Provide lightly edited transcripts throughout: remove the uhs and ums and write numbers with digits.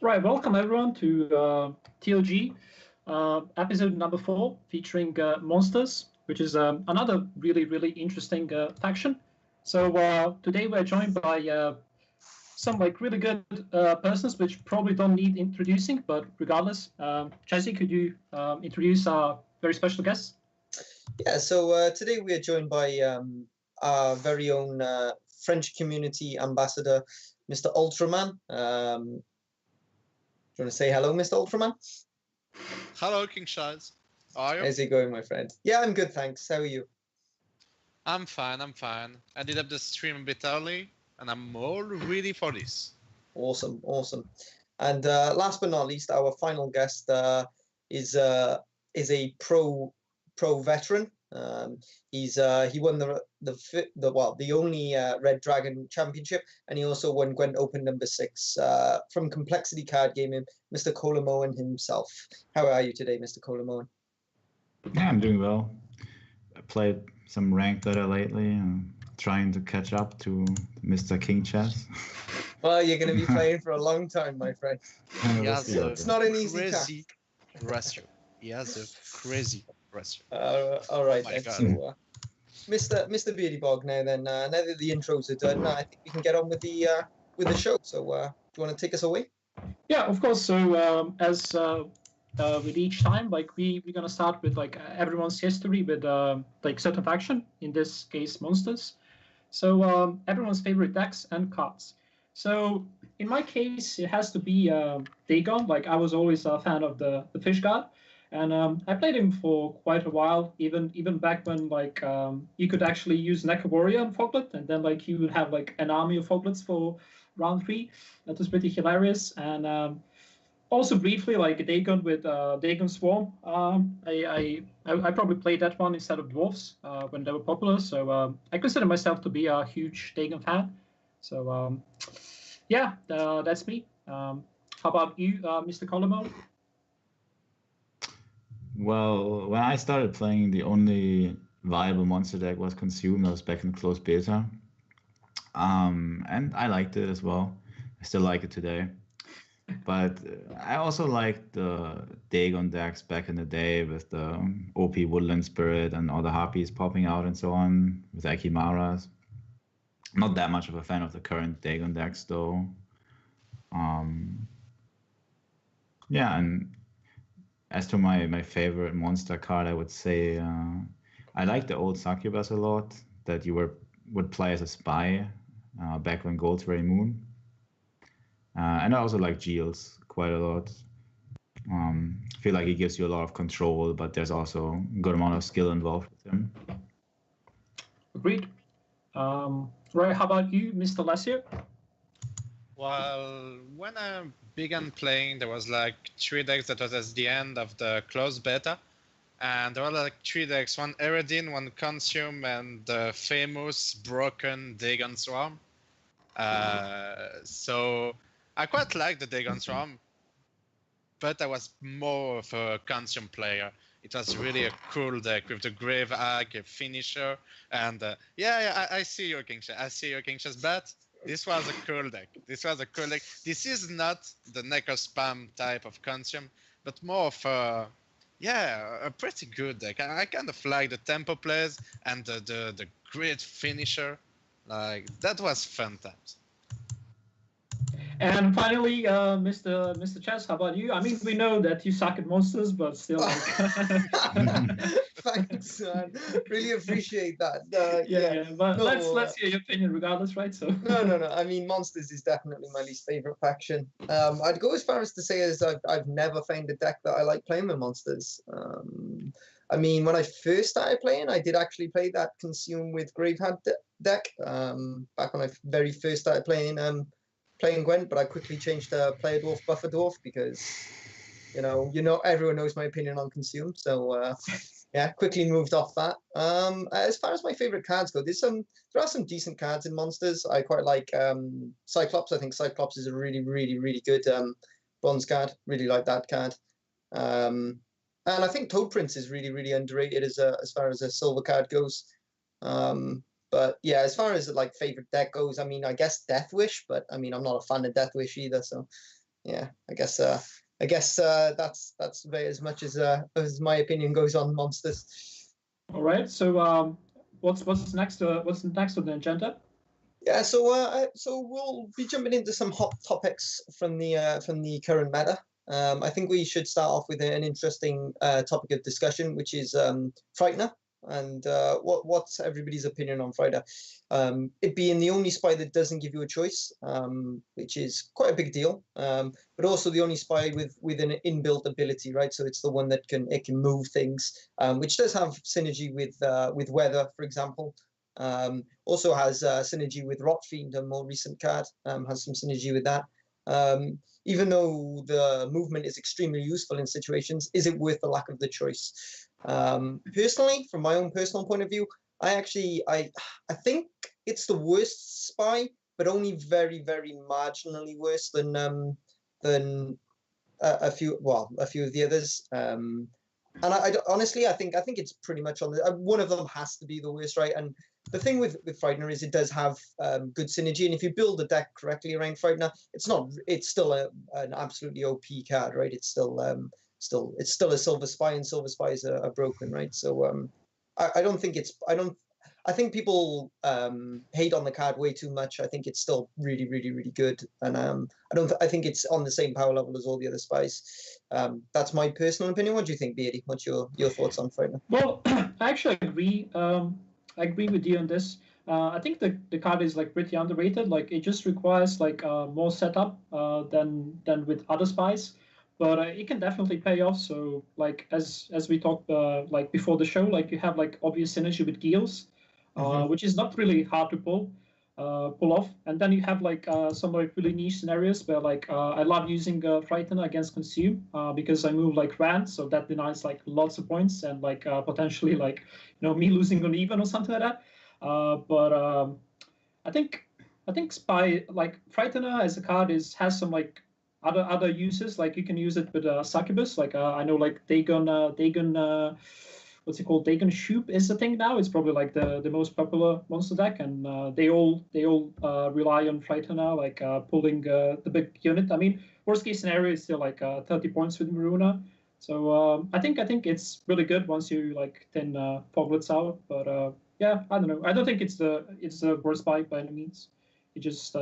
Right, welcome everyone to TLG, episode number 4, featuring monsters, which is another really interesting faction. So today we're joined by some really good persons, which probably don't need introducing, but regardless, Chezzy, could you introduce our very special guests? Yeah, so today we are joined by our very own French community ambassador, Mr. Ultraman. Do you want to say hello, Mr. Ultraman? Hello, KingChezz. How are you? How's it going, my friend? Yeah, I'm good, thanks. How are you? I'm fine. I did up the stream a bit early, and I'm all ready for this. Awesome. And last but not least, our final guest is a pro veteran. He won the only Red Dragon Championship, and he also won Gwent Open number 6 from Complexity Card Gaming, Mr. Kolemoen himself. How are you today, Mr. Kolemoen? Yeah, I'm doing well. I played some ranked data lately and trying to catch up to Mr. KingChezz. Well, you're going to be playing for a long time, my friend. It's not an easy task. Ratio. He has a crazy ratio. All right, oh then. So, Mr. BeardyBog, now that the intros are done, I think we can get on with the show. So, do you want to take us away? Yeah, of course. So, as with each time, we're gonna start with everyone's history with certain faction. In this case, monsters. So everyone's favorite decks and cards. So in my case, it has to be Dagon. I was always a fan of the Fish God. And I played him for quite a while, even back when you could actually use Neca Warrior on Foglet, and then you would have an army of Foglets for round 3. That was pretty hilarious. And also briefly Dagon with Dagon Swarm. I probably played that one instead of Dwarfs when they were popular. So I consider myself to be a huge Dagon fan. So yeah, that's me. How about you, Mr. Kolemoen? Well, when I started playing, the only viable monster deck was Consume. That was back in closed beta. And I liked it as well. I still like it today. But I also liked the Dagon decks back in the day with the OP Woodland Spirit and all the Harpies popping out and so on, with Akimaras. Not that much of a fan of the current Dagon decks, though. Yeah, and as to my favorite monster card, I would say I like the old Succubus a lot, that you would play as a spy back when Gold's Ray Moon. And I also like Geels quite a lot. I feel like he gives you a lot of control, but there's also a good amount of skill involved with him. Agreed. Right, how about you, Mr. Lessier? Well, when I began playing, there was 3 decks that was at the end of the closed beta. And there were 3 decks, one Eredin, one Consume, and the famous broken Dagon Swarm. So I quite like the Dagon Swarm, but I was more of a Consume player. It was really a cool deck with the Grave Hag, a finisher, and I see your KingChezz, but this was a cool deck. This is not the Necker spam type of Consume, but more of a pretty good deck. I kind of like the tempo plays and the great finisher. That was fun times. And finally, Mr. Chezz, how about you? I mean, we know that you suck at monsters, but still. Thanks, man. Really appreciate that. But no, let's hear your opinion, regardless, right? So. No. I mean, monsters is definitely my least favorite faction. I'd go as far as to say as I've never found a deck that I like playing with monsters. I mean, when I first started playing, I did actually play that Consume with Gravehand deck. Back when I very first started playing Gwent, but I quickly changed to Player Dwarf, Buffer Dwarf, because everyone knows my opinion on Consume. So quickly moved off that. As far as my favorite cards go, there are some decent cards in monsters. I quite like Cyclops. I think Cyclops is a really good bronze card. Really like that card. And I think Toad Prince is really underrated as far as a silver card goes. But yeah, as far as favorite deck goes, I mean, I guess Death Wish, but I mean, I'm not a fan of Death Wish either. So yeah, I guess that's very as much as my opinion goes on monsters. All right. So what's next? What's next on the agenda? Yeah, so we'll be jumping into some hot topics from the current meta. I think we should start off with an interesting topic of discussion, which is Frightener, and what's everybody's opinion on Frightener. It being the only spy that doesn't give you a choice, which is quite a big deal, but also the only spy with an inbuilt ability, right? So it's the one that can move things, which does have synergy with weather, for example. Also has synergy with Rotfiend, a more recent card, has some synergy with that. Even though the movement is extremely useful in situations, is it worth the lack of the choice? Personally, from my own personal point of view, I think it's the worst spy, but only very, very marginally worse than a few of the others. And I honestly, I think it's pretty much on the one of them has to be the worst, right? And the thing with Frightener is it does have good synergy, and if you build the deck correctly around Frightener, it's still an absolutely OP card, right? It's still a silver spy, and silver spies are broken, right? So I think people hate on the card way too much. I think it's still really, really, really good, and I think it's on the same power level as all the other spies. That's my personal opinion. What do you think, Beardy? What's your thoughts on Frightener? Well, I actually agree. I agree with you on this. I think the card is like pretty underrated. Like it just requires like more setup than with other spies, but it can definitely pay off. So like as we talked like before the show, like you have like obvious synergy with Geels, which is not really hard to pull off. And then you have like some like really niche scenarios where like I love using Frightener against Consume because I move like Rand, so that denies like lots of points and like potentially like me losing on even or something like that. But I think Spy like Frightener as a card has some like other uses. Like you can use it with Succubus. Like I know like Dagon what's it called? Dagon Shoop is the thing now. It's probably like the most popular monster deck, and they all rely on Frightener, like pulling the big unit. I mean, worst case scenario is still like 30 points with Maruna. So I think it's really good once you like thin Foglets out. But yeah, I don't know. I don't think it's the worst buy by any means. It just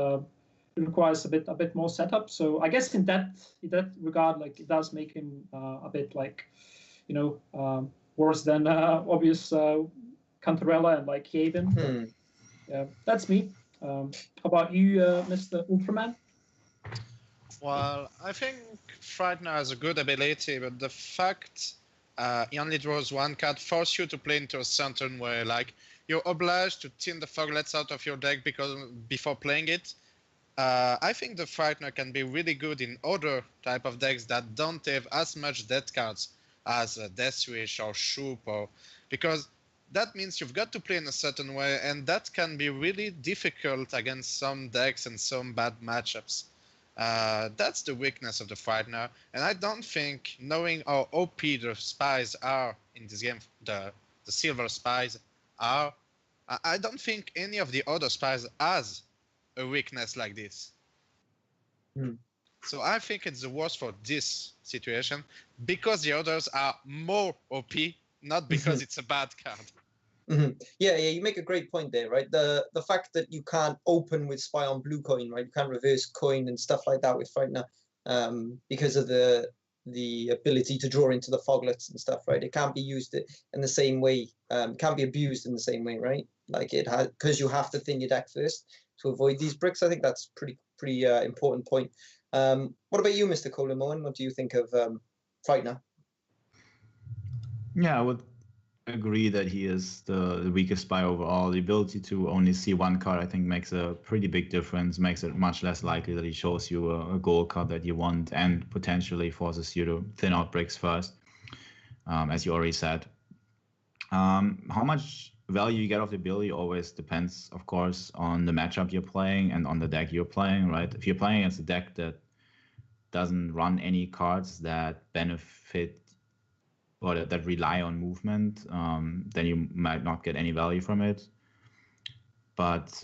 requires a bit more setup. So I guess in that regard, like it does make him a bit like worse than obvious Cantarella and like Haven. Yeah, that's me. How about you, Mr. Ultraman? Well, I think Frightener has a good ability, but the fact he only draws one card forces you to play into a certain way. Like you're obliged to tin the Foglets out of your deck before playing it. I think the Frightener can be really good in other type of decks that don't have as much death cards as Death Wish or Shoop, because that means you've got to play in a certain way, and that can be really difficult against some decks and some bad matchups. That's the weakness of the Frightener, and I don't think, knowing how OP the spies are in this game, the silver spies are, I don't think any of the other spies has a weakness like this. So I think it's the worst for this situation because the others are more OP, not because it's a bad card. Yeah, you make a great point there, right? The fact that you can't open with Spy on Blue Coin, right? You can't reverse coin and stuff like that with Frightener because of the ability to draw into the Foglets and stuff, right? It can't be used in the same way, can't be abused in the same way, right? Like it has, because you have to thin your deck first to avoid these bricks. I think that's pretty important point. What about you, Mr. Kolemoen? What do you think of Frightener? Yeah, I would agree that he is the weakest spy overall. The ability to only see one card, I think, makes a pretty big difference, makes it much less likely that he shows you a gold card that you want, and potentially forces you to thin out bricks first, as you already said. How much value you get off the ability always depends, of course, on the matchup you're playing and on the deck you're playing, right? If you're playing against a deck that doesn't run any cards that benefit or that rely on movement, then you might not get any value from it. But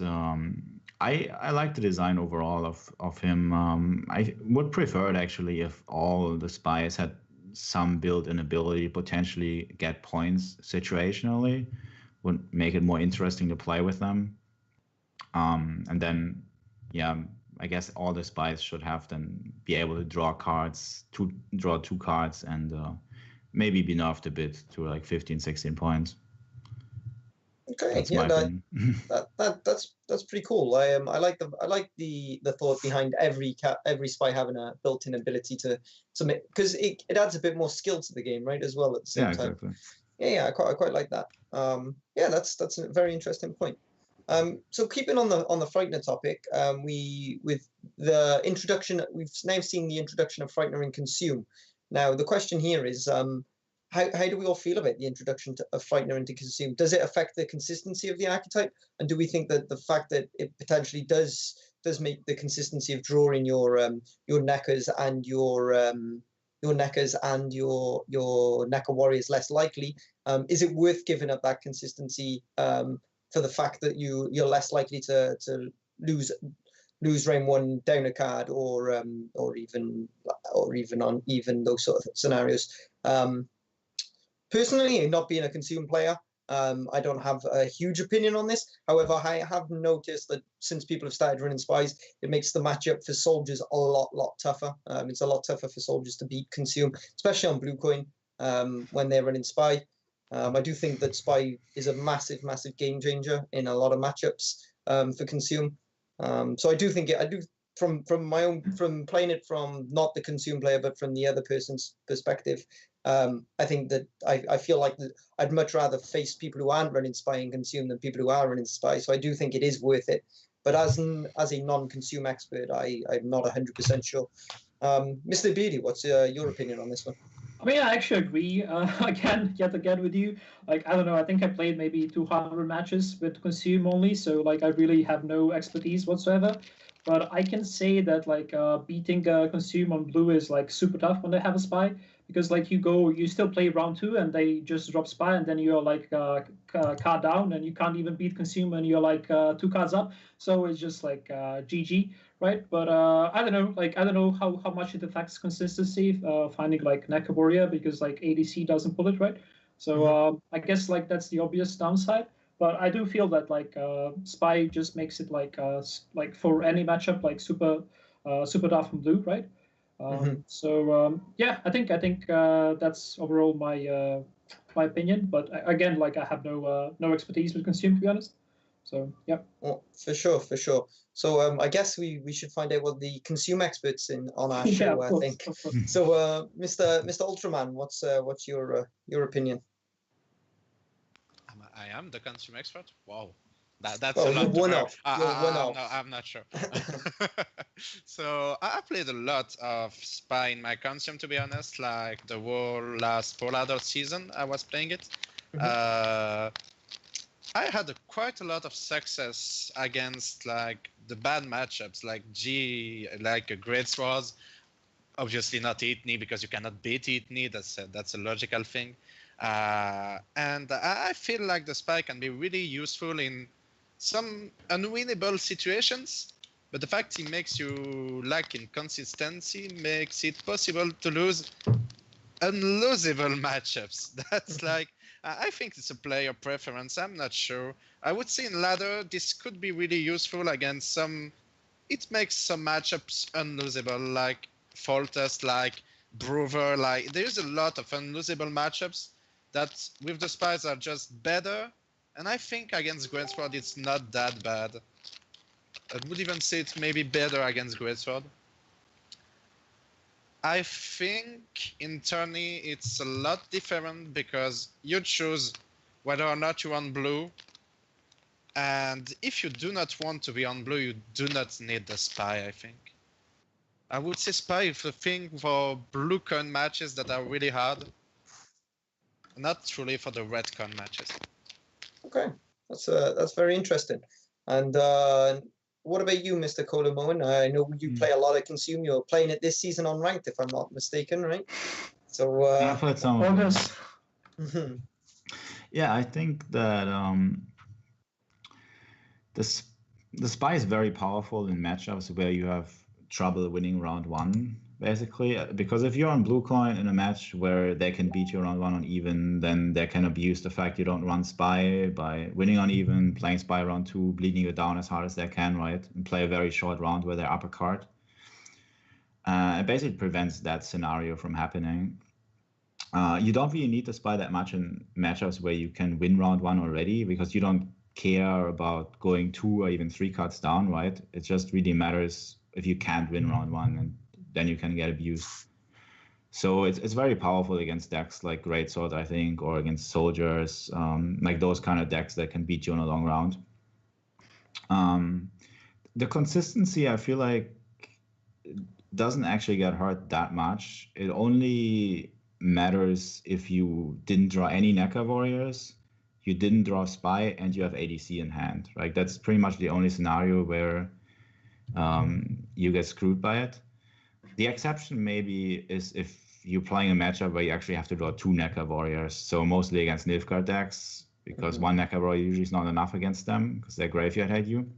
I like the design overall of him. I would prefer it actually if all the spies had some built-in ability to potentially get points situationally. Would make it more interesting to play with them. And then, yeah, I guess all the spies should have then be able to draw cards, draw 2 cards, and maybe be nerfed a bit to like 15, 16 points. Okay, That's yeah, my opinion. that's pretty cool. I like the thought behind every spy having a built-in ability to make, because it adds a bit more skill to the game, right? As well at the same time. Exactly. Yeah, I quite like that. Yeah, that's a very interesting point. So keeping on the Frightener topic, with the introduction, we've now seen the introduction of Frightener and Consume. Now the question here is, how do we all feel about the introduction of Frightener into Consume? Does it affect the consistency of the archetype? And do we think that the fact that it potentially does make the consistency of drawing your Neckers and your Neckers and your Necker warriors less likely? Is it worth giving up that consistency for the fact that you're less likely to lose round 1 down a card, or even on those sort of scenarios? Personally, not being a Consume player, I don't have a huge opinion on this. However, I have noticed that since people have started running spies, it makes the matchup for soldiers a lot tougher. It's a lot tougher for soldiers to beat Consume, especially on Blue Coin when they're running spy. I do think that spy is a massive game changer in a lot of matchups for Consume. So I do think from playing it from not the Consume player but from the other person's perspective. I think that I feel like that I'd much rather face people who aren't running spy and Consume than people who are running spy. So I do think it is worth it. But as a non-Consume expert, I'm not 100% sure. Mr. Beardy, what's your opinion on this one? I mean, I actually agree. Yet again with you. Like, I don't know. I think I played maybe 200 matches with Consume only, so like I really have no expertise whatsoever. But I can say that like beating Consume on blue is like super tough when they have a spy, because like you still play round 2 and they just drop spy, and then you're like card down and you can't even beat Consume and you're like 2 cards up. So it's just like GG. Right, but I don't know. Like, I don't know how much it affects consistency. Finding like Necker Warrior, because like ADC doesn't pull it, right? So I guess like that's the obvious downside. But I do feel that like Spy just makes it like for any matchup like super tough from blue, right? So yeah, I think that's overall my my opinion. But again, like I have no expertise with Consume, to be honest. So yeah. Well, for sure. So I guess we should find out what the Consume experts on our show think. So Mr. Ultraman, what's your opinion? I am the Consume expert. Wow, that's a lot. One No, off. I'm not sure. So I played a lot of Spy in my Consume, to be honest. Like the whole last Polar season, I was playing it. I had quite a lot of success against like the bad matchups, like a Great Swords. Obviously not Eatney, because you cannot beat Eatney. That's a logical thing. And I feel like the spy can be really useful in some unwinnable situations. But the fact he makes you lack in consistency makes it possible to lose unlosable matchups. That's like, I think it's a player preference. I'm not sure. I would say in ladder, this could be really useful against it makes some matchups unlosable, like Foltest, like Brover. Like, there's a lot of unlosable matchups that with the spies are just better. And I think against Gwent it's not that bad. I would even say it's maybe better against Gwent. I think in tourney it's a lot different, because you choose whether or not you want blue. And if you do not want to be on blue, you do not need the spy, I think. I would say spy is the thing for blue coin matches that are really hard. Not truly for the red coin matches. Okay, that's very interesting. And what about you, Mr. Kolemoen? I know you play a lot of Consume. You're playing it this season on ranked, if I'm not mistaken, right? So I've heard some of this. Yeah, I think that The spy is very powerful in matchups where you have trouble winning round 1, basically. Because if you're on blue coin in a match where they can beat you round 1 on even, then they can abuse the fact you don't run spy by winning on even, playing spy round 2, bleeding you down as hard as they can, right? And play a very short round where they're up a card. It basically prevents that scenario from happening. You don't really need to spy that much in matchups where you can win round 1 already, because you don't care about going 2 or even 3 cards down, right? It just really matters if you can't win round 1, and then you can get abused. So it's very powerful against decks like Greatsword, I think, or against soldiers, like those kind of decks that can beat you in a long round. The consistency, I feel like, doesn't actually get hurt that much. It only matters if you didn't draw any Neckar Warriors, you didn't draw Spy, and you have ADC in hand, right? That's pretty much the only scenario where you get screwed by it. The exception maybe is if you're playing a matchup where you actually have to draw 2 Neckar Warriors, so mostly against Nilfgaard decks, because 1 Neckar Warrior usually is not enough against them, because they're graveyard head you.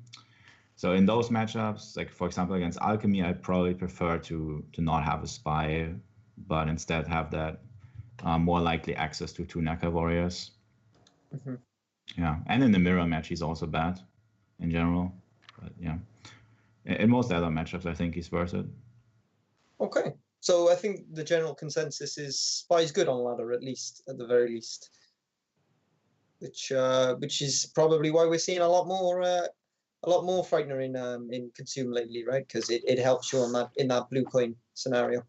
So in those matchups, like for example against Alchemy, I'd probably prefer to not have a Spy, but instead have that more likely access to 2 Neckar Warriors. Yeah, and in the mirror match, he's also bad in general. But yeah, in most other matchups, I think he's worth it. Okay, so I think the general consensus is Spy's good on ladder, at the very least, which is probably why we're seeing a lot more Frightener in Consume lately, right? Because it helps you in that blue coin scenario.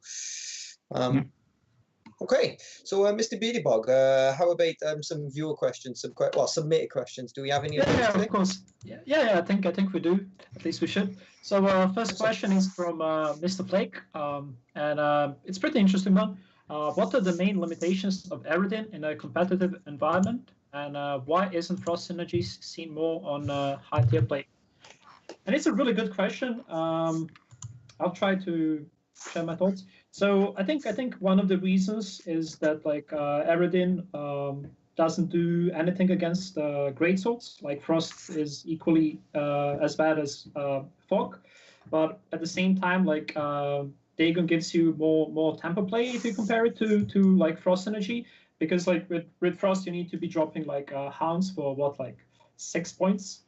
Okay, so Mr. BeardyBog, how about some viewer questions, submitted questions? Do we have any? Yeah, of course. Yeah. I think we do. At least we should. So first question is from Mr. Flake, and it's pretty interesting one. What are the main limitations of Eredin in a competitive environment, and why isn't Frost synergies seen more on high tier play? And it's a really good question. I'll try to share my thoughts. So I think one of the reasons is that like Eredin doesn't do anything against greatswords. Like Frost is equally as bad as Fog, but at the same time, like Dagon gives you more tempo play if you compare it to like Frost energy, because like with Frost you need to be dropping like hounds for what, like 6 points.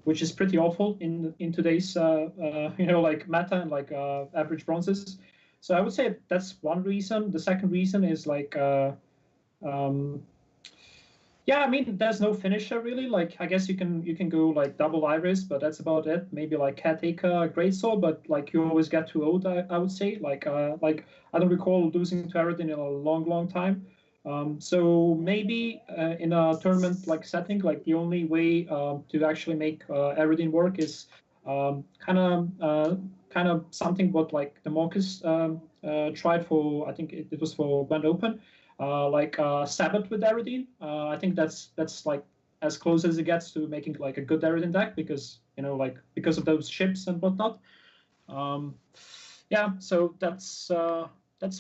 Which is pretty awful in today's like meta and like average bronzes. So I would say that's one reason. The second reason is like yeah, I mean there's no finisher really. Like I guess you can go like double Iris, but that's about it. Maybe like Caretaker, Greatsword, but like you always get too old. I would say like I don't recall losing to Eredin in a long time. So maybe in a tournament like setting, like the only way to actually make Eredin work is kind of something what like the Marcus tried for. I think it was for Gwent Open, like Sabbath with Eredin. I think that's like as close as it gets to making like a good Eredin deck, because like because of those ships and whatnot. Yeah, so that's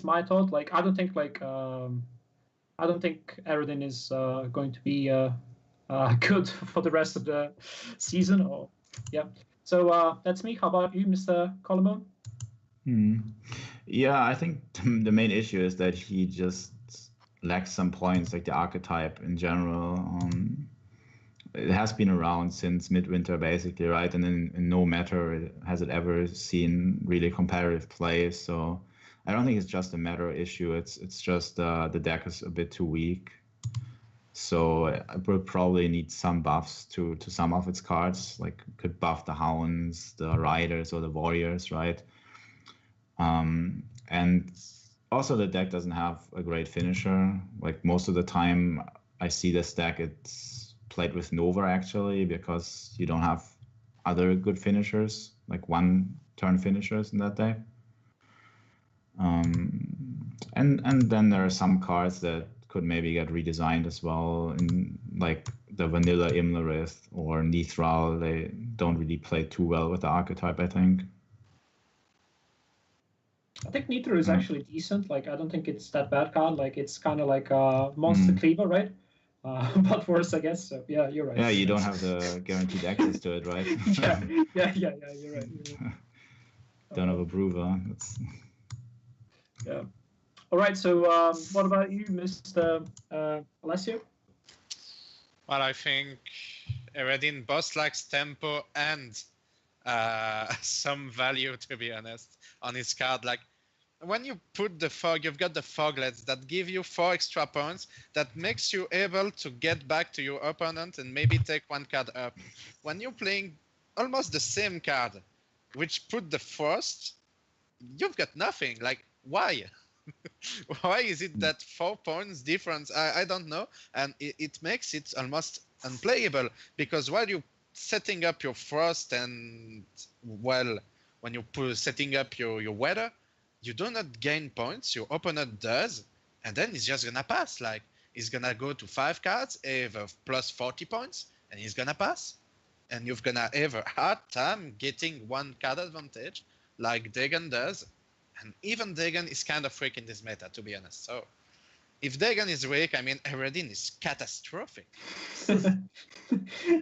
my thought. Like I don't think Eredin is going to be good for the rest of the season. Or yeah. So that's me. How about you, Mr. Kolemoen? Yeah, I think the main issue is that he just lacks some points, like the archetype in general. It has been around since midwinter, basically, right? And in no matter has it ever seen really competitive play. So I don't think it's just a matter issue. It's just the deck is a bit too weak. So it will probably need some buffs to some of its cards. Like could buff the Hounds, the Riders, or the Warriors, right? And also the deck doesn't have a great finisher. Like most of the time I see this deck, it's played with Nova actually, because you don't have other good finishers, like one turn finishers in that deck. And then there are some cards that could maybe get redesigned as well, in like the vanilla Imlerith or Nithral. They don't really play too well with the archetype, I think. I think Nithral is actually decent. Like I don't think it's that bad card. Like it's kind of like a monster cleaver, right? but worse, I guess. So yeah, you're right. Yeah, you don't have the guaranteed access to it, right? yeah. You're right. Don't have a Brewer. That's... Yeah. All right. So what about you, Mr. Alessio? Well, I think Eredin both likes tempo and some value, to be honest, on his card. Like, when you put the fog, you've got the foglets that give you 4 extra points that makes you able to get back to your opponent and maybe take 1 card up. When you're playing almost the same card, which put the frost, you've got nothing. Like, why? Why is it that 4 points difference? I don't know. And it makes it almost unplayable, because while you're setting up your frost and, well, when you're setting up your weather, you do not gain points, your opponent does, and then he's just gonna pass. Like, he's gonna go to 5 cards, have plus 40 points, and he's gonna pass. And you're gonna have a hard time getting 1 card advantage, like Dagon does. And even Dagon is kind of weak in this meta, to be honest. So, if Dagon is weak, I mean, Eredin is catastrophic.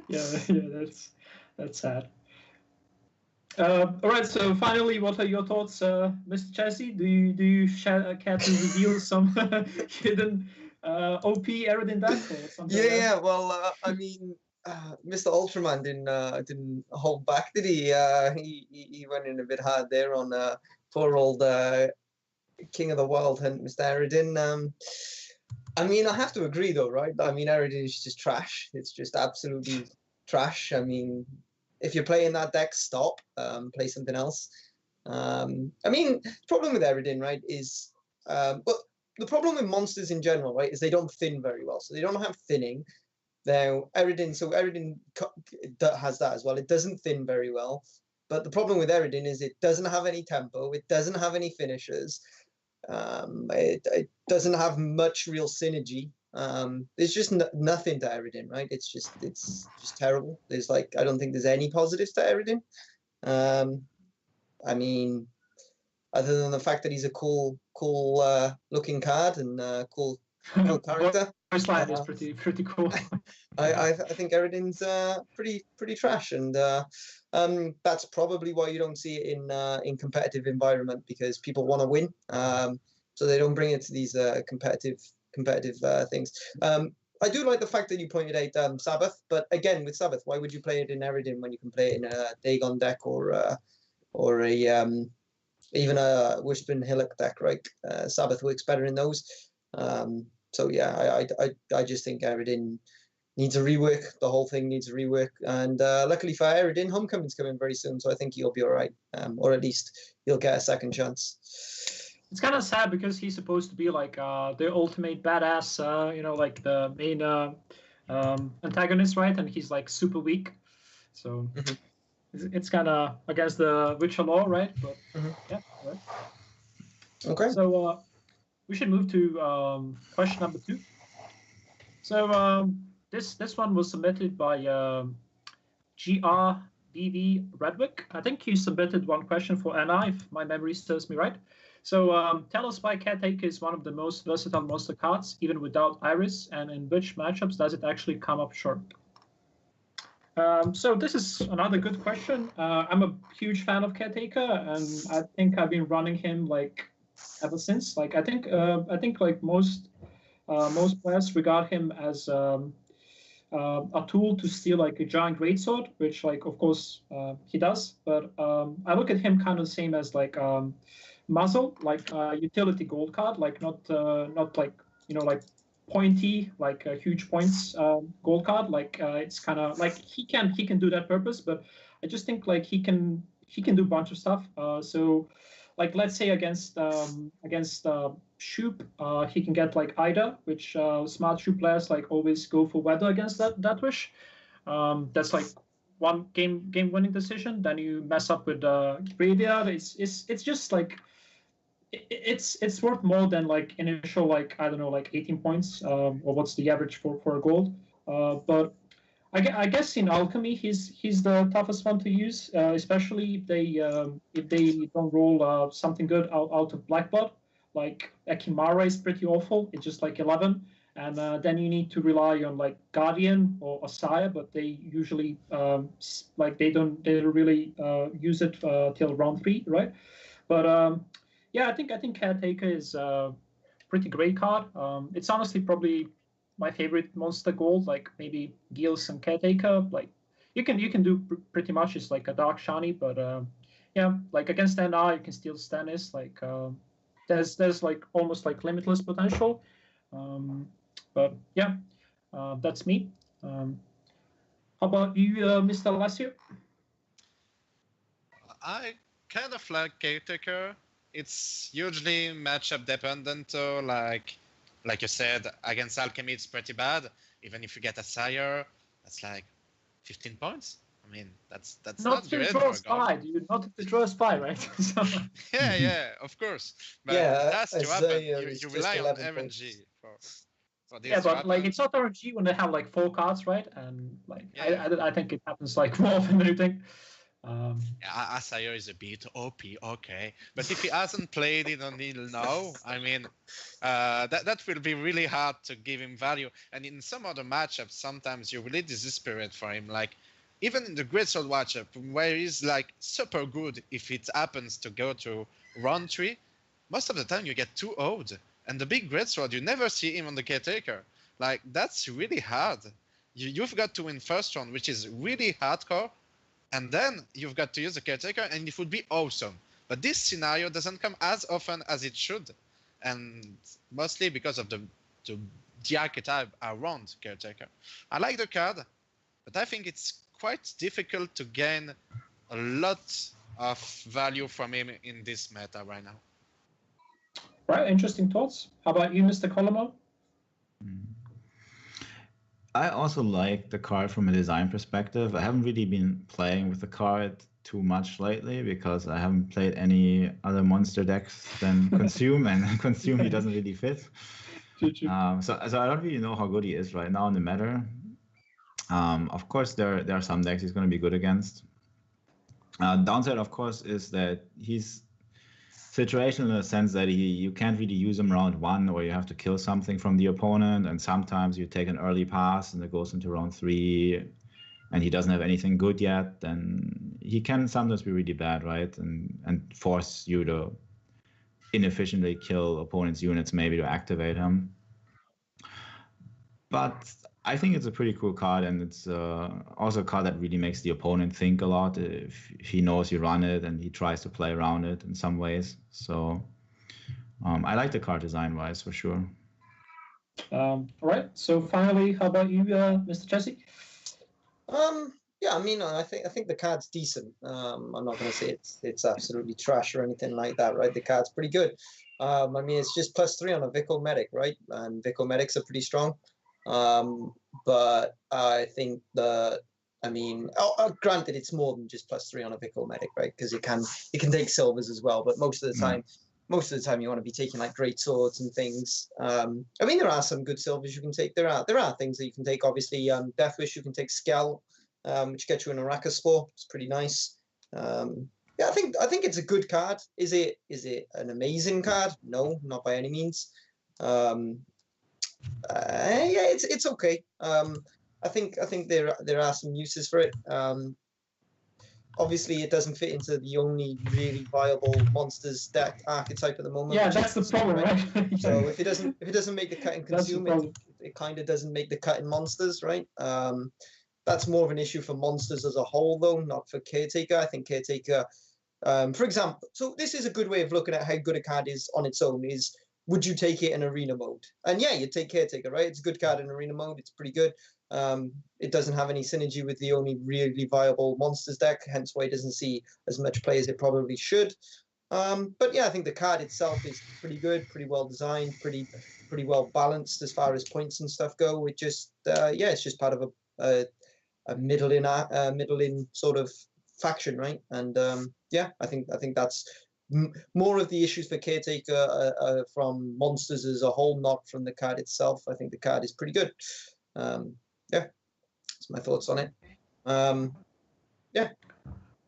yeah, that's sad. All right, so finally, what are your thoughts, Mr. Chessy? Do you care to reveal some hidden OP Eredin deck or something? Yeah. Well, I mean, Mr. Ultraman didn't hold back, did he? He went in a bit hard there on poor old King of the Wild Hunt, Mr. Eredin. I mean, I have to agree, though, right? I mean, Eredin is just trash. It's just absolutely trash. I mean, if you're playing that deck, stop. Play something else. I mean, the problem with Eredin, right, is... but the problem with monsters in general, right, is they don't thin very well. So they don't have thinning. Now, Eredin has that as well. It doesn't thin very well. But the problem with Eredin is it doesn't have any tempo. It doesn't have any finishers. It doesn't have much real synergy. There's just nothing to Eredin, right? It's just terrible. There's I don't think there's any positives to Eredin. I mean, other than the fact that he's a cool looking card and cool character. First line is pretty cool. I think Eredin's pretty trash, and that's probably why you don't see it in competitive environment, because people want to win, so they don't bring it to these competitive things. I do like the fact that you pointed out Sabbath, but again, with Sabbath, why would you play it in Eredin when you can play it in a Dagon deck or a even a Wishbone Hillock deck, right? Sabbath works better in those. So yeah, I just think Eredin needs a rework. The whole thing needs a rework. And luckily for Eredin, Homecoming's coming very soon, so I think he'll be all right, or at least he'll get a second chance. It's kind of sad because he's supposed to be like the ultimate badass, like the main antagonist, right? And he's like super weak, so it's kind of against the Witcher law, right? But yeah, right. Okay. So we should move to question number 2. So this one was submitted by GRBV Redwick. I think you submitted one question for Anna, if my memory serves me right. So tell us why Caretaker is one of the most versatile monster cards, even without Iris, and in which matchups does it actually come up short? So this is another good question. I'm a huge fan of Caretaker, and I think I've been running him ever since. I think like most players regard him as a tool to steal like a giant greatsword, which of course he does. But I look at him kind of the same as muzzle, utility gold card, not pointy, huge points gold card. It's kind of he can do that purpose, but I just think he can do a bunch of stuff. So let's say against Shoop, he can get Ida, which smart Shoop players always go for weather against that wish. That's one game winning decision. Then you mess up with Graveyard. It's just it's worth more than initial I don't know 18 points or what's the average for a gold. But I guess in Alchemy he's the toughest one to use, especially if they don't roll something good out of Blackblood. Ekimara is pretty awful. It's just 11, and then you need to rely on like Guardian or Sire, but they usually like they don't really use it till round 3, right? But yeah, I think Caretaker is a pretty great card. It's honestly probably my favorite monster gold, like maybe Gills and Caretaker. Like you can do pretty much it's like a dark shiny, but yeah, like against NR you can steal Stannis. Like there's like almost like limitless potential. But yeah, that's me. How about you, Mr. Alessio? I kind of like Caretaker. It's hugely matchup dependent, though. Like you said, against Alchemy, it's pretty bad. Even if you get a Sire, that's like 15 points. I mean, that's not to great draw for a a god. spy, dude. Not to draw a spy, right? So, Yeah, of course. But Yeah, it has to happen. Isaiah You is just rely on 11 points. RNG for this yeah, to but happen. like it's not RNG when they have like 4 cards, right? And like Yeah. I think it happens like more often than you think. Yeah, Asaya is a bit OP, okay. But if he hasn't played it until now, I mean, that will be really hard to give him value. And in some other matchups, sometimes you're really desperate for him. Like, even in the Greatsword matchup, where he's like super good if it happens to go to round 3, most of the time you get 2-0'd. And the big Greatsword, you never see him on the Caretaker. Like, that's really hard. You've got to win first round, which is really hardcore. And then you've got to use the Caretaker, and it would be awesome. But this scenario doesn't come as often as it should. And mostly because of the archetype around Caretaker. I like the card, but I think it's quite difficult to gain a lot of value from him in this meta right now. Right, interesting thoughts. How about you, Mr. Kolemoen? I also like the card from a design perspective. I haven't really been playing with the card too much lately because I haven't played any other monster decks than Consume, and Consume he doesn't really fit. So I don't really know how good he is right now in the meta. Of course, there are some decks he's going to be good against. Downside, of course, is that he's situational in the sense that you can't really use him round 1, or you have to kill something from the opponent, and sometimes you take an early pass and it goes into round 3 and he doesn't have anything good yet, then he can sometimes be really bad, right? And force you to inefficiently kill opponent's units, maybe to activate him. But I think it's a pretty cool card, and it's also a card that really makes the opponent think a lot if he knows you run it and he tries to play around it in some ways. So I like the card design-wise for sure. All right. So finally, how about you, Mr. Jesse? Yeah, I mean, I think the card's decent. I'm not going to say it's absolutely trash or anything like that, right? The card's pretty good. I mean, it's just +3 on a Vico Medic, right? And Vico Medics are pretty strong. But I think granted, it's more than just +3 on a Vico Medic, right? Because it can take silvers as well. But most of the time, you want to be taking like great swords and things. I mean, there are some good silvers you can take. There are things that you can take. Obviously, Death Wish, you can take Skell, which gets you an Araka Spore. It's pretty nice. Yeah, I think it's a good card. Is it an amazing card? No, not by any means. Yeah, it's okay. I think there are some uses for it. Obviously, it doesn't fit into the only really viable monsters deck archetype at the moment. Yeah, that's the problem, right? So if it doesn't make the cut in Consume, it kind of doesn't make the cut in monsters, right? That's more of an issue for monsters as a whole, though, not for Caretaker. I think Caretaker, for example, so this is a good way of looking at how good a card is on its own. Is would you take it in arena mode? And yeah, you'd take Caretaker, right? It's a good card in arena mode. It's pretty good. It doesn't have any synergy with the only really viable monsters deck, hence why it doesn't see as much play as it probably should. But yeah, I think the card itself is pretty good, pretty well designed, pretty well balanced as far as points and stuff go. It just yeah, it's just part of a middling sort of faction, right? And yeah, I think that's more of the issues for Caretaker from monsters as a whole, not from the card itself. I think the card is pretty good. Yeah, that's my thoughts on it. Yeah.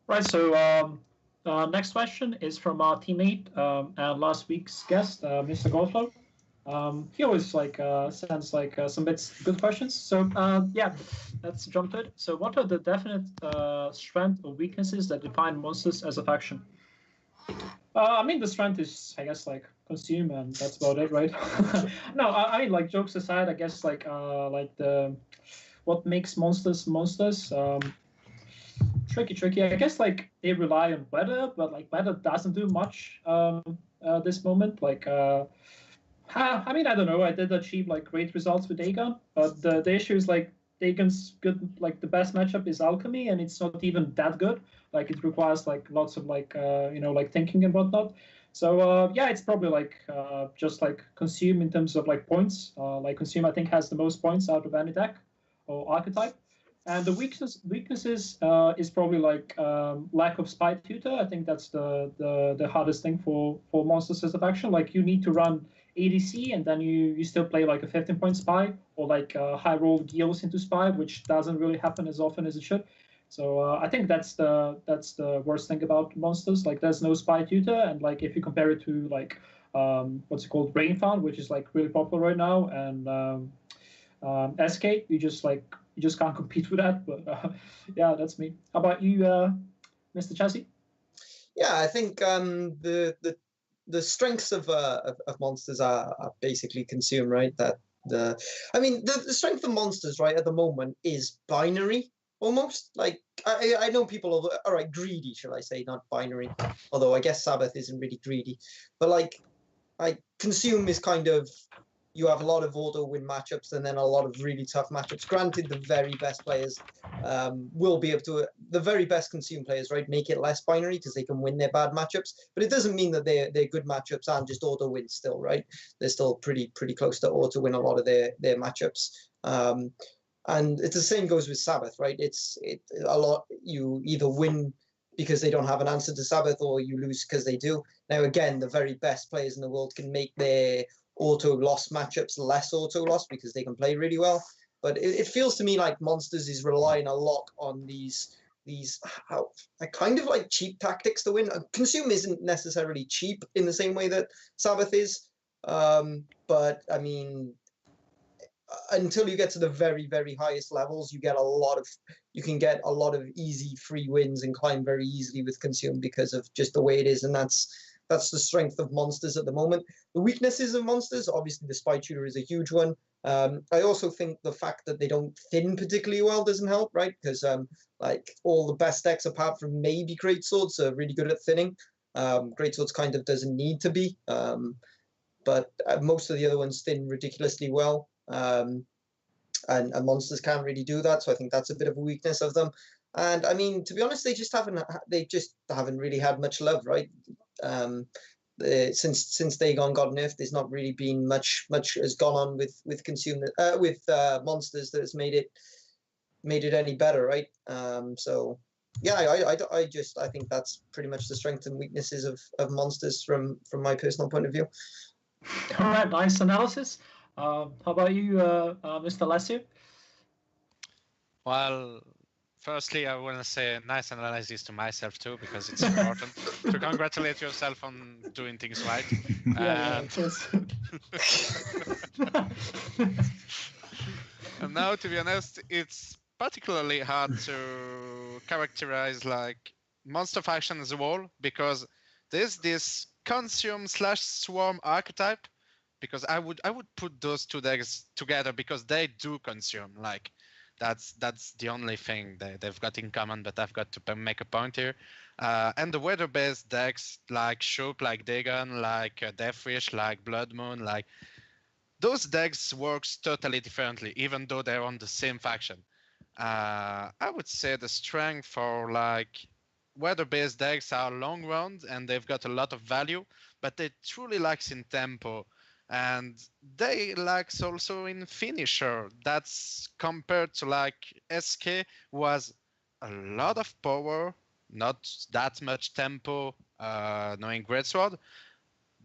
Right. So next question is from our teammate and last week's guest, Mr. Goldflow. He always like sends like some bits good questions. So yeah, let's jump to it. So what are the definite strengths or weaknesses that define monsters as a faction? I mean, the strength is, I guess, like consume, and that's about it, right? No, I mean, like jokes aside, I guess like the what makes monsters monsters. Tricky. I guess like they rely on weather, but like weather doesn't do much this moment. Like I mean, I don't know. I did achieve like great results with Dagon, but the issue is like Dagon's good. Like the best matchup is Alchemy, and it's not even that good. Like it requires like lots of like like thinking and whatnot. So yeah, it's probably like just like Consume in terms of like points. Like Consume, I think has the most points out of any deck or archetype. And the weaknesses is probably like lack of spy tutor. I think that's the hardest thing for monsters as of action. Like you need to run ADC and then you still play like a 15-point spy or like high roll Gills into spy, which doesn't really happen as often as it should. So I think that's the worst thing about monsters. Like there's no spy tutor, and like if you compare it to like what's it called, Rainfound, which is like really popular right now, and SK, you just can't compete with that. But yeah, that's me. How about you, Mr. Chassis? Yeah, I think the strengths of monsters are basically consume, right? The strength of monsters right at the moment is binary almost. Like I know people are right, greedy, shall I say, not binary. Although I guess Sabbath isn't really greedy, but like consume is kind of, you have a lot of auto win matchups and then a lot of really tough matchups. Granted, the very best players will be able to, the very best consume players, right, make it less binary because they can win their bad matchups. But it doesn't mean that they're good matchups and just auto win still, right? They're still pretty close to auto win a lot of their matchups. And it's the same goes with Sabbath, right? It's a lot, you either win because they don't have an answer to Sabbath or you lose because they do. Now, again, the very best players in the world can make their auto loss matchups less auto loss because they can play really well. But it feels to me like Monsters is relying a lot on these kind of like cheap tactics to win. Consume isn't necessarily cheap in the same way that Sabbath is, but I mean, until you get to the very highest levels, you can get a lot of easy free wins and climb very easily with Consume because of just the way it is, and that's the strength of Monsters at the moment. The weaknesses of Monsters, obviously the spy tutor is a huge one. I also think the fact that they don't thin particularly well doesn't help, right? Because like all the best decks apart from maybe Greatswords are really good at thinning. Greatswords kind of doesn't need to be, but most of the other ones thin ridiculously well. And Monsters can't really do that, so I think that's a bit of a weakness of them. And I mean, to be honest, they just haven't really had much love, right? Since Dagon got nerfed, there's not really been much has gone on with Monsters that has made it any better, right? So yeah, I think that's pretty much the strengths and weaknesses of Monsters from my personal point of view. All right, nice analysis. How about you, Mr. Lessio? Well, firstly, I want to say a nice analysis to myself too, because it's important to congratulate yourself on doing things right. Yeah, of course. And now, to be honest, it's particularly hard to characterize like monster faction as a whole, because there's this consume/swarm archetype. Because I would put those two decks together because they do consume. Like that's the only thing they've got in common. But I've got to make a point here. And the weather-based decks like Shook, like Dagon, like Deathwish, like Blood Moon, like those decks works totally differently, even though they're on the same faction. I would say the strength for like weather-based decks are long round and they've got a lot of value, but they truly lacks in tempo. And they lacks also in finisher. That's compared to like SK was a lot of power, not that much tempo, knowing Greatsword,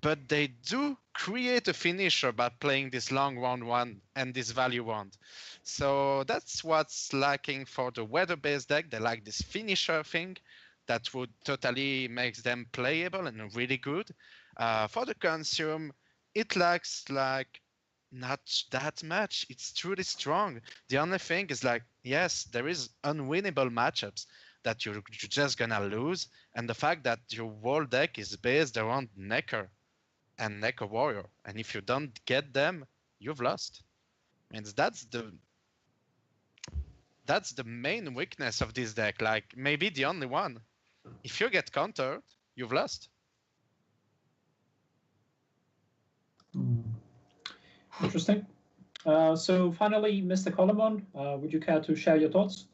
but they do create a finisher by playing this long round one and this value round. So that's what's lacking for the weather-based deck. They like this finisher thing that would totally makes them playable and really good. For the consume, it lacks like not that much. It's truly strong. The only thing is like, yes, there is unwinnable matchups that you're just gonna lose, and the fact that your whole deck is based around Necker and Necker Warrior, and if you don't get them, you've lost. And that's the main weakness of this deck, like maybe the only one. If you get countered, you've lost. Interesting. So finally, Mr. Kolemoen, would you care to share your thoughts?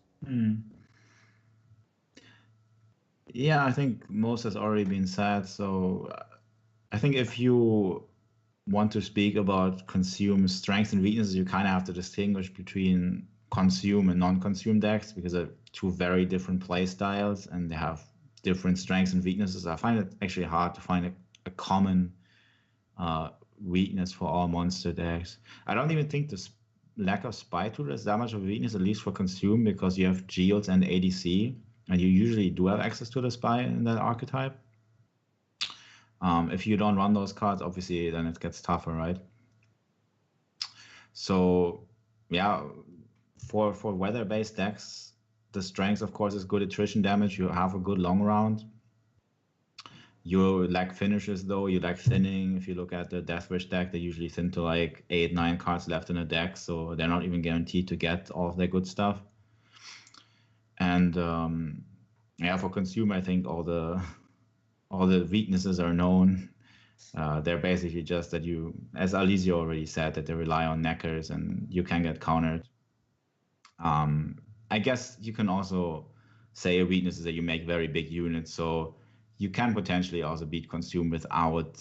Yeah, I think most has already been said. So I think if you want to speak about consume strengths and weaknesses, you kind of have to distinguish between consume and non-consume decks, because they're two very different play styles and they have different strengths and weaknesses. I find it actually hard to find a common weakness for all monster decks. I don't even think the lack of spy tool is that much of a weakness, at least for consume, because you have Geodes and ADC, and you usually do have access to the spy in that archetype. If you don't run those cards, obviously, then it gets tougher, right? So, yeah, for weather-based decks, the strength, of course, is good attrition damage. You have a good long round. You lack finishes, though. You lack thinning. If you look at the Deathwish deck, they usually thin to like 8-9 cards left in a deck, so they're not even guaranteed to get all of their good stuff. And yeah, for consumer, I think all the weaknesses are known. They're basically just that you, as Alizio already said, that they rely on Neckers and you can get countered. I guess you can also say a weakness is that you make very big units, so you can potentially also beat consume without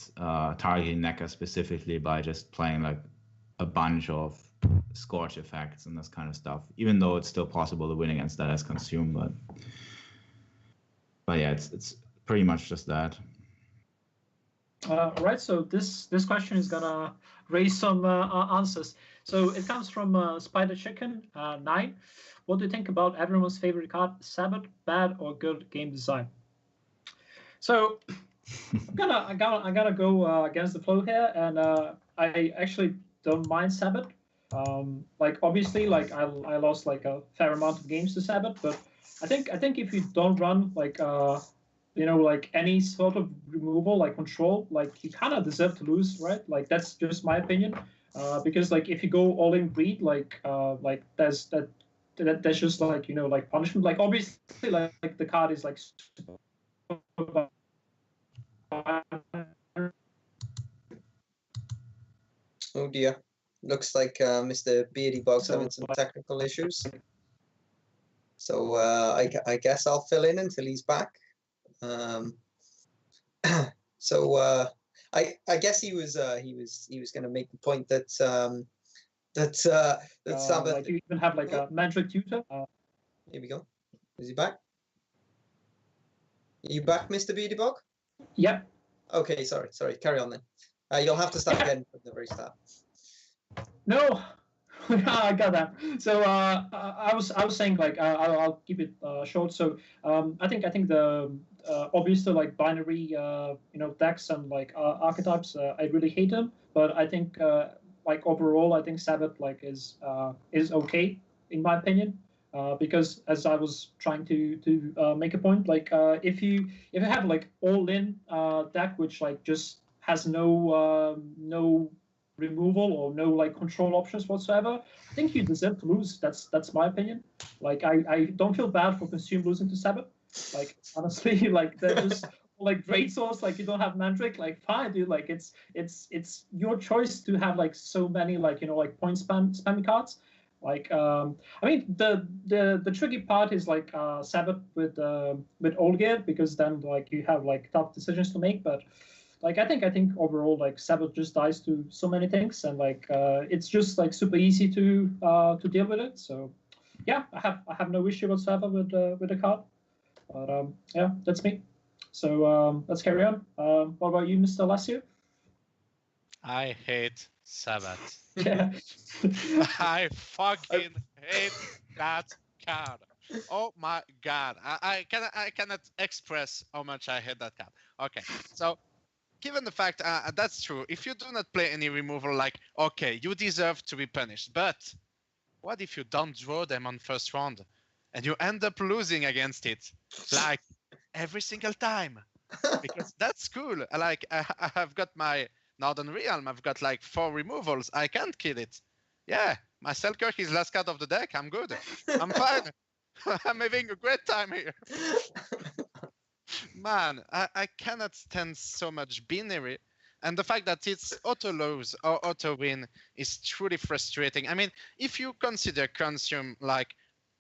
targeting Necker specifically by just playing like a bunch of scorch effects and this kind of stuff, even though it's still possible to win against that as consume. But yeah, it's pretty much just that. Right, so this question is gonna raise some answers. So it comes from Spider Chicken 9. What do you think about everyone's favorite card, Sabbath? Bad or good game design? So I'm gonna go against the flow here, and I actually don't mind Sabbath. Like obviously, like I lost like a fair amount of games to Sabbath, but I think if you don't run like you know, like any sort of removal, like control, like you kind of deserve to lose, right? Like that's just my opinion. Because like if you go all in breed, like there's that's just like, you know, like punishment. Like obviously, like the card is like. Oh dear, looks like Mr. BeardyBog's having some technical issues. So I guess I'll fill in until he's back. So I guess he was going to make the point that Sabbath. Like you even have like a magic tutor. Here we go. Is he back? Are you back, Mr. BeardyBog? Yep. Okay, sorry. Carry on then. You'll have to start again from the very start. No, I got that. So I was saying like I'll keep it short. So I think the obviously like binary you know, decks and like archetypes, I really hate them. But I think like overall I think Sabbath like is okay in my opinion. Because as I was trying to make a point, like if you have like all-in deck which like just has no removal or no like control options whatsoever, I think you deserve to lose. That's my opinion. Like I don't feel bad for consume losing to Sabbath. Like honestly, like they're just like great source. Like you don't have Mandrake, like fine, dude. Like it's your choice to have like so many like, you know, like point spammy cards. Like I mean the tricky part is like Sabbath with old gear, because then like you have like tough decisions to make. But like I think overall like Sabbath just dies to so many things, and like it's just like super easy to deal with it. So yeah, I have no issue whatsoever with the card. But yeah, that's me. So let's carry on. What about you, Mr. Lassio? I hate Sabbath. Yeah. I fucking hate that card. Oh my god. I cannot express how much I hate that card. Okay, so given the fact that's true, if you do not play any removal, like, okay, you deserve to be punished. But what if you don't draw them on first round and you end up losing against it, like every single time? Because that's cool. Like I have got my Northern Realm. I've got like 4 removals. I can't kill it. Yeah, my Selkirk is last card of the deck. I'm good. I'm fine. I'm having a great time here. Man, I cannot stand so much binary. And the fact that it's auto lose or auto win is truly frustrating. I mean, if you consider consume like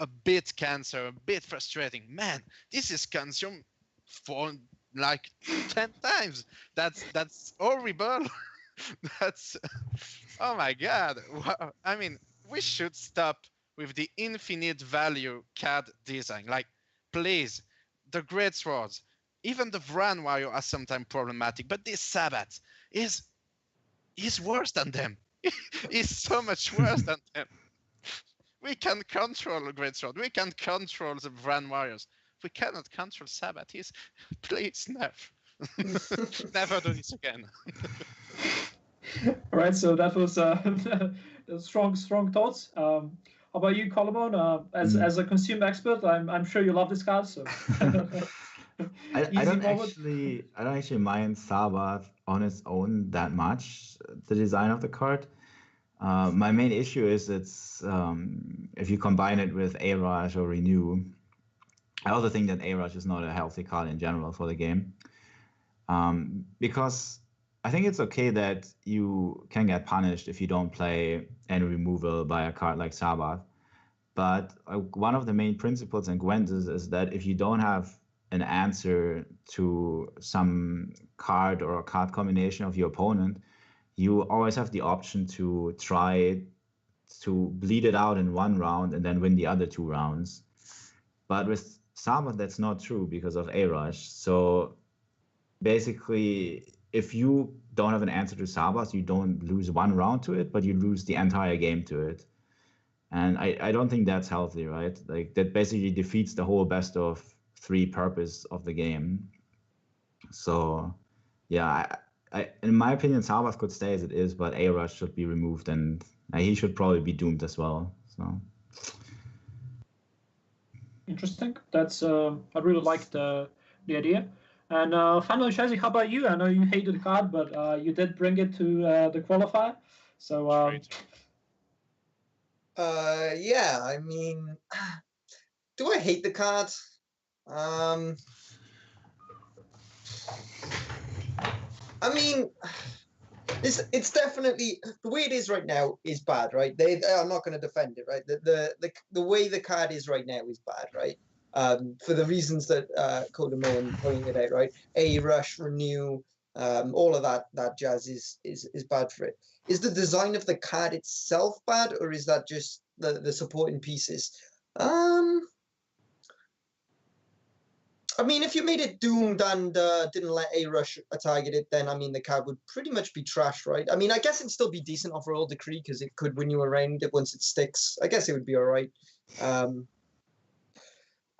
a bit cancer, a bit frustrating, man, this is consume for like 10 times. That's horrible. That's, oh my god. I mean, we should stop with the infinite value card design. Like, please, the Great Swords, even the Vran Warrior are sometimes problematic, but this Sabbath is worse than them. He's so much worse than them. We can control the Great Sword. We can control the Vran Warriors. We cannot control Sabbath. Please, never. Never do this again. All right, so that was strong thoughts. How about you, Kolemoen? As a consumer expert, I'm sure you love this card. So I don't actually mind Sabbath on its own that much. The design of the card. My main issue is it's if you combine it with A-Rush or Renew. I also think that A-Rush is not a healthy card in general for the game, because I think it's okay that you can get punished if you don't play any removal by a card like Sabbath. But one of the main principles in Gwent is that if you don't have an answer to some card or a card combination of your opponent, you always have the option to try to bleed it out in 1 round and then win the other 2 rounds. But with Sabbath, that's not true because of A-Rush. So basically, if you don't have an answer to Sabbath, you don't lose 1 round to it, but you lose the entire game to it. And I don't think that's healthy, right? Like, that basically defeats the whole best of 3 purpose of the game. So, yeah, in my opinion, Sabbath could stay as it is, but A-Rush should be removed, and he should probably be doomed as well. So interesting. That's I really like the idea. And finally, Chezzy, how about you? I know you hated the card, but you did bring it to the qualifier. So yeah, I mean, do I hate the card? I mean, it's definitely, the way it is right now is bad, right? I'm not going to defend it, right? The way the card is right now is bad, right? For the reasons that Kolemoen pointed out, right? A-Rush, Renew, all of that jazz is bad for it. Is the design of the card itself bad, or is that just the supporting pieces? I mean, if you made it doomed and didn't let A-Rush target it, then, I mean, the card would pretty much be trash, right? I mean, I guess it'd still be decent off Royal Decree because it could win you a round once it sticks. I guess it would be all right.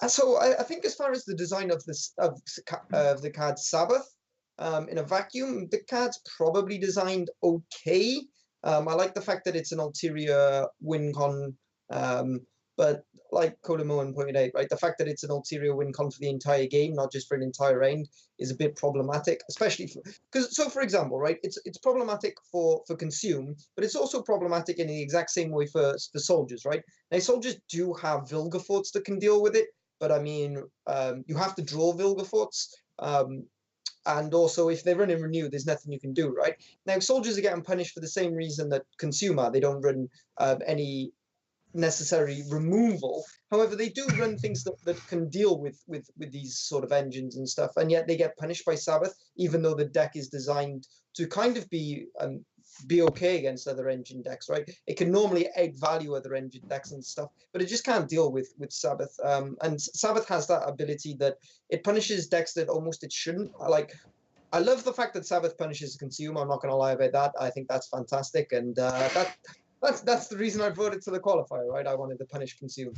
So I think as far as the design of the card Sabbath, in a vacuum, the card's probably designed okay. I like the fact that it's an ulterior win con, but like Kolemoen pointed out, right, the fact that it's an ulterior win con for the entire game, not just for an entire round, is a bit problematic, especially because, so for example, right, it's problematic for consume, but it's also problematic in the exact same way for soldiers, right? Now, soldiers do have Vilgeforts that can deal with it, but I mean, you have to draw Vilgeforts, and also if they run in Renew, there's nothing you can do, right? Now, soldiers are getting punished for the same reason that consumer, they don't run any necessary removal. However, they do run things that can deal with these sort of engines and stuff, and yet they get punished by Sabbath, even though the deck is designed to kind of be okay against other engine decks, right? It can normally outvalue other engine decks and stuff, but it just can't deal with Sabbath. And Sabbath has that ability that it punishes decks that almost it shouldn't. Like, I love the fact that Sabbath punishes consume. I'm not going to lie about that. I think that's fantastic, and that's the reason I brought it to the qualifier, right? I wanted to punish consume.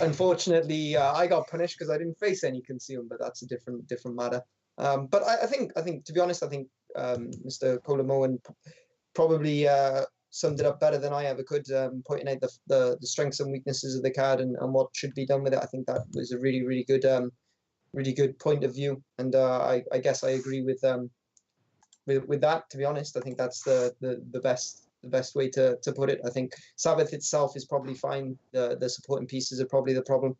Unfortunately, I got punished because I didn't face any consume, but that's a different matter. But I think to be honest, I think Mr. Kolemoen probably summed it up better than I ever could, pointing out the strengths and weaknesses of the card and what should be done with it. I think that was a really good point of view, and I guess I agree with that. To be honest, I think that's the best way to put it. I think Sabbath itself is probably fine. The supporting pieces are probably the problem.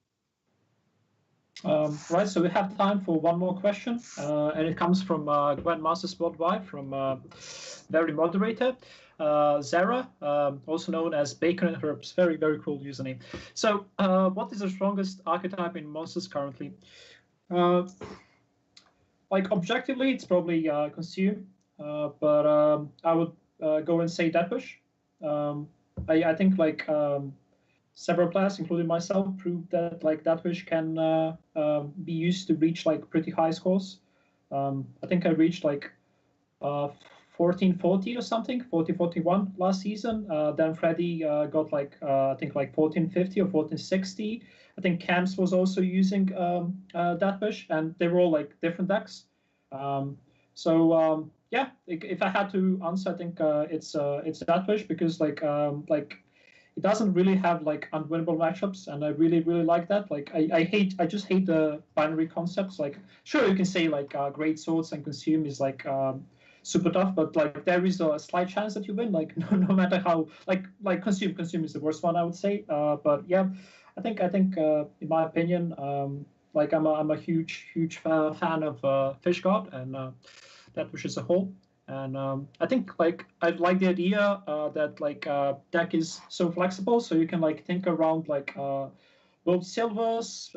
Right, so we have time for one more question, and it comes from Gwent Masters Worldwide, from Very Moderator, Zara, also known as Bacon and Herbs. Very cool username. So, what is the strongest archetype in Monsters currently? Like, objectively, it's probably Consume, but I would go and say Deathwish. I think, like, several players, including myself, proved that like Deathwish can be used to reach like pretty high scores. I think I reached like 1440 or something, 4041 last season. Then Freddy got like I think like 1450 or 1460. I think Camps was also using Deathwish, and they were all like different decks. Yeah, if I had to answer, I think it's Deathwish, because like it doesn't really have like unwinnable matchups, and I really like that. Like I just hate the binary concepts. Like, sure, you can say like Great Swords and Consume is like super tough, but like there is a slight chance that you win. Like no matter how like Consume is the worst one, I would say. But yeah, I think in my opinion, like I'm a huge fan of Fish God and Deathwish as a whole. And I think like I like the idea that like deck is so flexible, so you can like think around like both silvers,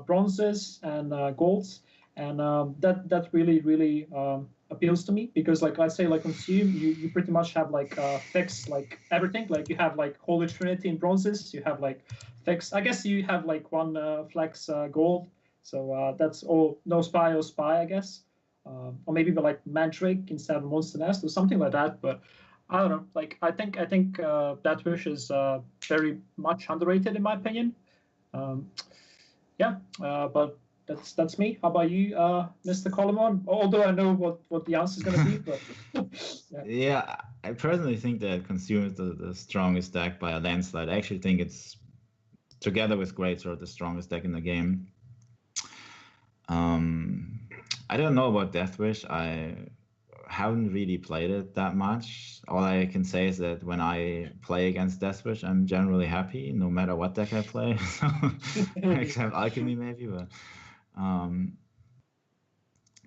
bronzes, and golds, and that really appeals to me, because like I say, like Consume, you pretty much have like fix like everything. Like you have like Holy Trinity in bronzes, you have like fix. I guess you have like one flex gold, so that's all. No spy or spy, I guess. Or maybe like Mandrake instead of Monster Nest or something like that. But I don't know. Like I think Deathwish is very much underrated in my opinion. But that's me. How about you, Mr. Kolemoen? Although I know what the answer is going to be, but yeah, I personally think that Consume is the strongest deck by a landslide. I actually think it's, together with Greatsword, the strongest deck in the game. I don't know about Deathwish. I haven't really played it that much. All I can say is that when I play against Deathwish, I'm generally happy, no matter what deck I play. Except Alchemy, maybe. But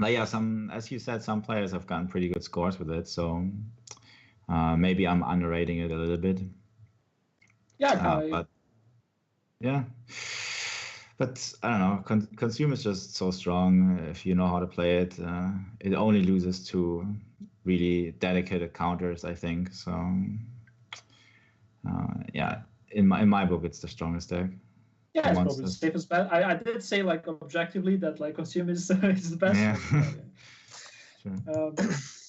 yeah, as you said, some players have gotten pretty good scores with it. So maybe I'm underrating it a little bit. Yeah, but yeah. But I don't know, Consume is just so strong. If you know how to play it, it only loses to really dedicated counters, I think. So yeah, in my book, it's the strongest deck. Yeah, it's probably the safest bet. I did say like objectively that like Consume is the best. Yeah. Sure.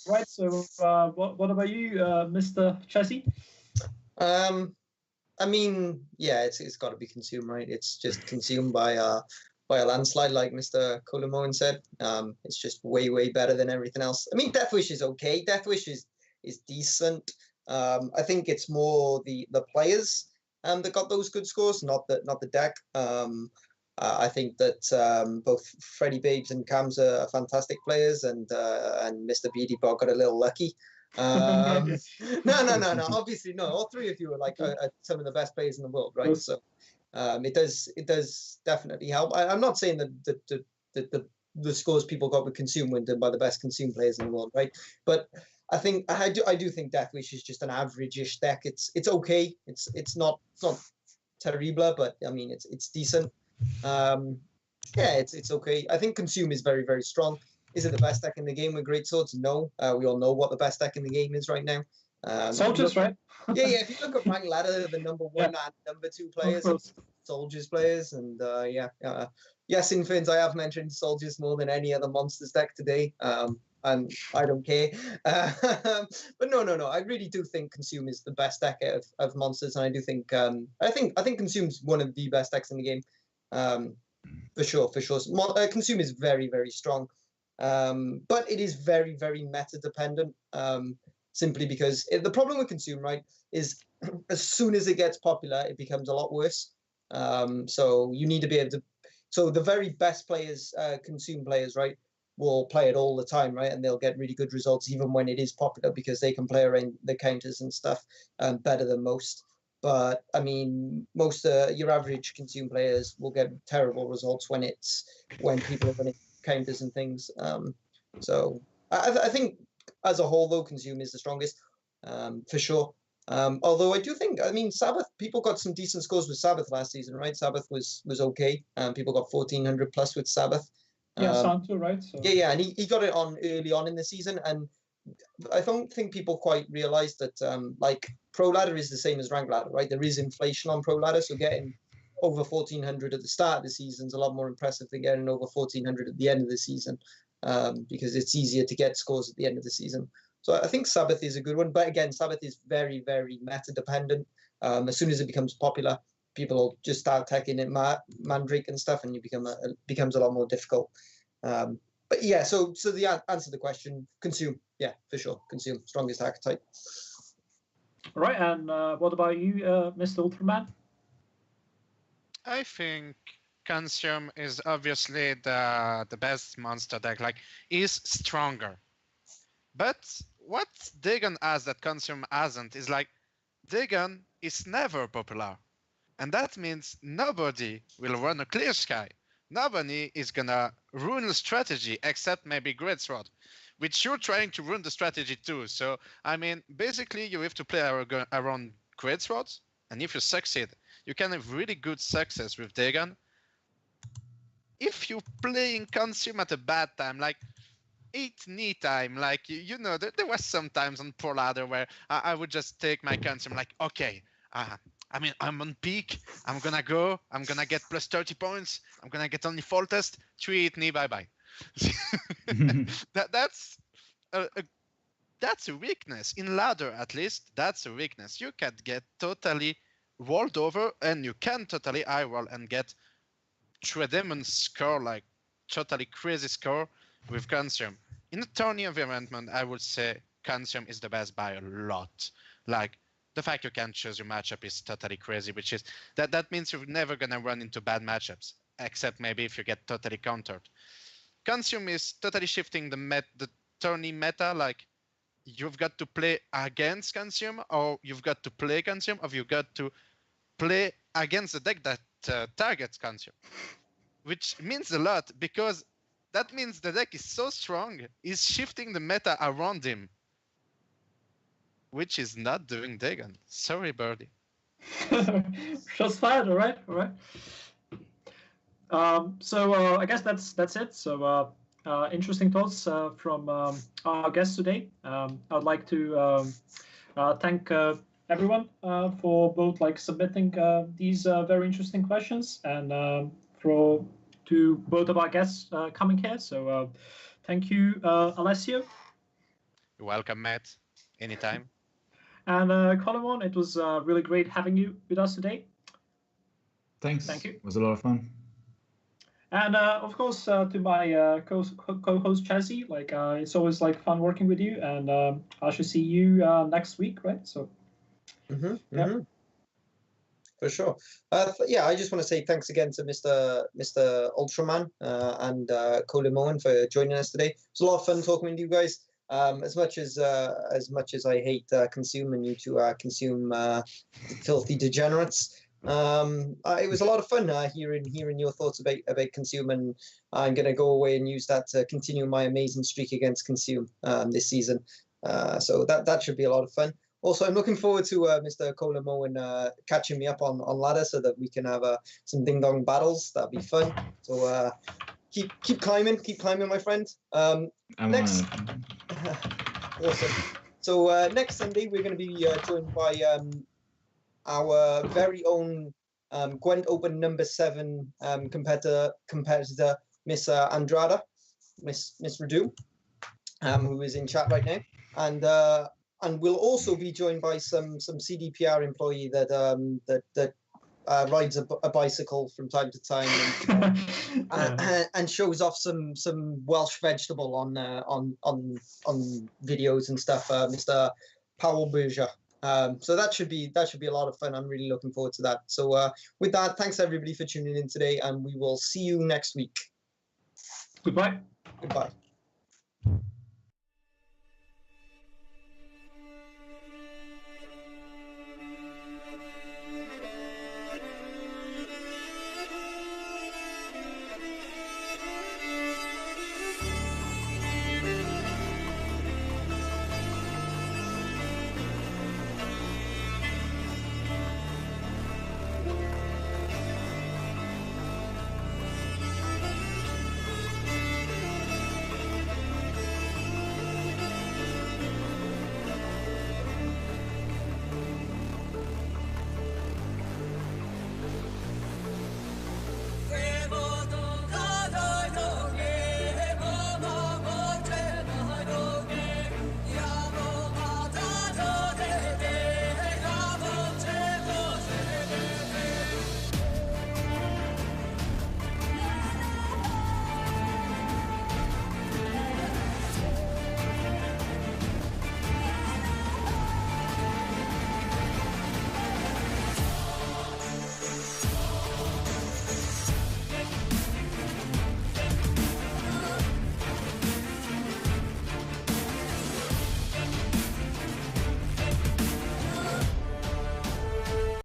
Right. So what about you, Mr. Chezzy? I mean, yeah, it's got to be Consume, right? It's just Consumed by a landslide, like Mr. Kolemoen said. It's just way better than everything else. I mean, Deathwish is okay. Deathwish is decent. I think it's more the players that got those good scores, not the deck. I think that both Freddy Babes and Cams are fantastic players, and Mr. BeardyBog got a little lucky. No. Obviously, no. All three of you are like some of the best players in the world, right? So it does definitely help. I'm not saying that the scores people got with Consume were done by the best Consume players in the world, right? But I do think Deathwish is just an average-ish deck. It's okay. It's not terrible, but I mean it's decent. Yeah, it's okay. I think Consume is very strong. Is it the best deck in the game with Great Swords? No. We all know what the best deck in the game is right now. Soldiers, right? Yeah. If you look at rank ladder, the number one and number two players, Soldiers players, and yes, in Fins, I have mentioned Soldiers more than any other Monsters deck today, and I don't care. But no. I really do think Consume is the best deck of Monsters, and I do think I think Consume's one of the best decks in the game, for sure. Consume is very strong. But it is very, very meta dependent. Simply because the problem with Consume, right, is as soon as it gets popular, it becomes a lot worse. So you need to be able to. So the very best players, Consume players, right, will play it all the time, right, and they'll get really good results even when it is popular because they can play around the counters and stuff better than most. But I mean, most your average Consume players will get terrible results when people are running counters and things. So I think as a whole, though, Consume is the strongest for sure. Although I do think, I mean, Sabbath, people got some decent scores with Sabbath last season, right? Sabbath was okay. People got 1400 plus with Sabbath. Yeah, Santo, right? So. Yeah, and he got it on early on in the season, and I don't think people quite realize that like Pro Ladder is the same as Rank Ladder, right? There is inflation on Pro Ladder, so getting over 1400 at the start of the season is a lot more impressive than getting over 1400 at the end of the season, because it's easier to get scores at the end of the season. So I think Sabbath is a good one, but again, Sabbath is very, very meta dependent. As soon as it becomes popular, people will just start attacking it Mandrake and stuff, and it becomes a lot more difficult. But yeah, so the answer to the question, Consume, yeah, for sure, Consume, strongest archetype. All right, and what about you, Mr. Ultraman? I think Consume is obviously the best monster deck. Like, is stronger. But what Dagon has that Consume hasn't is like, Dagon is never popular. And that means nobody will run a Clear Sky. Nobody is gonna ruin the strategy except maybe Great Sword, which you're trying to ruin the strategy too. So, I mean, basically you have to play around Great Swords, and if you succeed, you can have really good success with Dagon. If you playing Consume at a bad time, like 8 knee time, like, you know, there was some times on Pro Ladder where I would just take my Consume, like, okay, I mean, I'm on peak, I'm gonna get plus 30 points, I'm gonna get only full test, 3 knee, bye-bye. That's a weakness. In ladder, at least, that's a weakness. You can get totally walled over, and you can totally high roll and get Demon score, like totally crazy score with Consume. In a tourney environment, I would say Consume is the best by a lot. Like, the fact you can choose your matchup is totally crazy, which is that means you're never gonna run into bad matchups, except maybe if you get totally countered. Consume is totally shifting the tourney meta. Like, you've got to play against Consume, or you've got to play Consume, or you've got to play against the deck that targets Consume, which means a lot, because that means the deck is so strong, is shifting the meta around him, which is not doing Dagon. Sorry, Birdie. Shots fired. All right. So I guess that's it. So interesting thoughts from our guests today. I'd like to thank everyone for both like submitting these very interesting questions, and to both of our guests coming here. So thank you, Alessio. You're welcome, Matt. Anytime. And Kolemoen, it was really great having you with us today. Thanks. Thank you. It was a lot of fun. And of course, to my co-host Chezzy, like it's always like fun working with you, and I shall see you next week, right? So. Yeah. For sure. Yeah, I just want to say thanks again to Mr. Ultraman and Kolemoen for joining us today. It was a lot of fun talking with you guys. As much as I hate Consume, and you two Consume filthy degenerates, it was a lot of fun hearing your thoughts about Consume, and I'm gonna go away and use that to continue my amazing streak against Consume this season. So that should be a lot of fun. Also, I'm looking forward to Mr. Kolemoen catching me up on ladder so that we can have some ding dong battles. That'd be fun. So keep climbing, my friend. Next. Awesome. So next Sunday we're going to be joined by our very own Gwent Open number 7 competitor Miss Andrada, Miss Radu, who is in chat right now, and we'll also be joined by some CDPR employee that rides a bicycle from time to time, and shows off some Welsh vegetable on videos and stuff. Mr. Powell Berger. So that should be a lot of fun. I'm really looking forward to that. So with that, thanks everybody for tuning in today, and we will see you next week. Goodbye. Goodbye.